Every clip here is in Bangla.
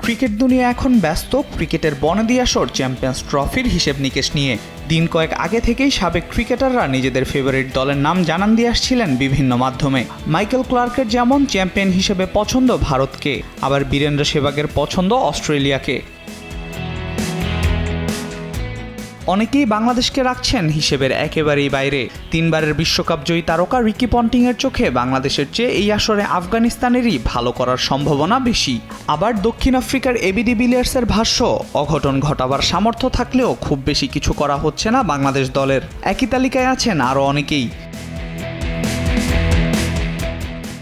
ক্রিকেট দুনিয়া এখন ব্যস্ত ক্রিকেটের বনেদি আসর চ্যাম্পিয়ন্স ট্রফির হিসেব নিকেশ নিয়ে। দিন কয়েক আগে থেকেই সাবেক ক্রিকেটাররা নিজেদের ফেভারিট দলের নাম জানান দিয়ে আসছিলেন বিভিন্ন মাধ্যমে। মাইকেল ক্লার্কের যেমন চ্যাম্পিয়ন হিসেবে পছন্দ ভারতকে, আবার বীরেন্দ্র সেহবাগের পছন্দ অস্ট্রেলিয়াকে। অনেকেই বাংলাদেশকে রাখছেন হিসেবের একেবারেই বাইরে। 3 বারের বিশ্বকাপ জয়ী তারকা রিকি পন্টিংয়ের চোখে বাংলাদেশের চেয়ে এই আসরে আফগানিস্তানেরই ভালো করার সম্ভাবনা বেশি। আবার দক্ষিণ আফ্রিকার এবি ডিভিলিয়ার্সের ভাষ্য, অঘটন ঘটাবার সামর্থ্য থাকলেও খুব বেশি কিছু করা হচ্ছে না বাংলাদেশ দলের। একই তালিকায় আছেন আরও অনেকেই।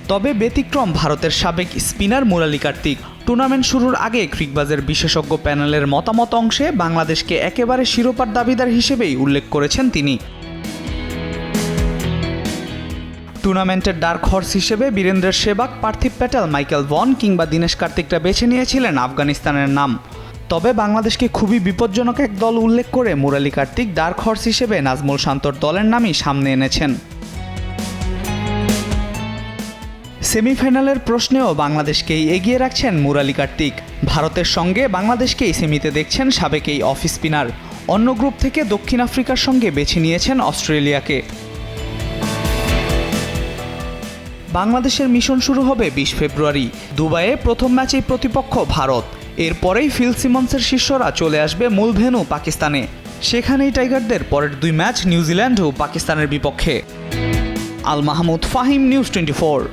তবে ব্যতিক্রম ভারতের সাবেক স্পিনার মুরালি কার্তিক। টুর্নামেন্ট শুরুর আগে ক্রিকবাজের বিশেষজ্ঞ প্যানেলের মতামত অংশে বাংলাদেশকে একেবারে শিরোপার দাবিদার হিসেবেই উল্লেখ করেছেন তিনি। টুর্নামেন্টের ডার্ক হর্স হিসেবে বীরেন্দ্র সেহবাগ, পার্থিব প্যাটেল, মাইকেল ভন কিংবা দীনেশ কার্তিকরা বেছে নিয়েছিলেন আফগানিস্তানের নাম। তবে বাংলাদেশকে খুবই বিপজ্জনক এক দল উল্লেখ করে মুরালি কার্তিক ডার্ক হর্স হিসেবে নাজমুল শান্তর দলের নামই সামনে এনেছেন। সেমিফাইনালের প্রশ্নেও বাংলাদেশকেই এগিয়ে রাখছেন মুরালি কার্তিক। ভারতের সঙ্গে বাংলাদেশকেই সেমিতে দেখছেন সাবেক এই অফ স্পিনার। অন্য গ্রুপ থেকে দক্ষিণ আফ্রিকার সঙ্গে বেছে নিয়েছেন অস্ট্রেলিয়াকে। বাংলাদেশের মিশন শুরু হবে 20 ফেব্রুয়ারি। দুবাইয়ে প্রথম ম্যাচেই প্রতিপক্ষ ভারত। এরপরেই ফিল সিমন্সের শিষ্যরা চলে আসবে মূল ভেন্যু পাকিস্তানে। সেখানেই টাইগারদের পরের 2 ম্যাচ নিউজিল্যান্ড ও পাকিস্তানের বিপক্ষে। আল মাহমুদ ফাহিম, নিউজ 24।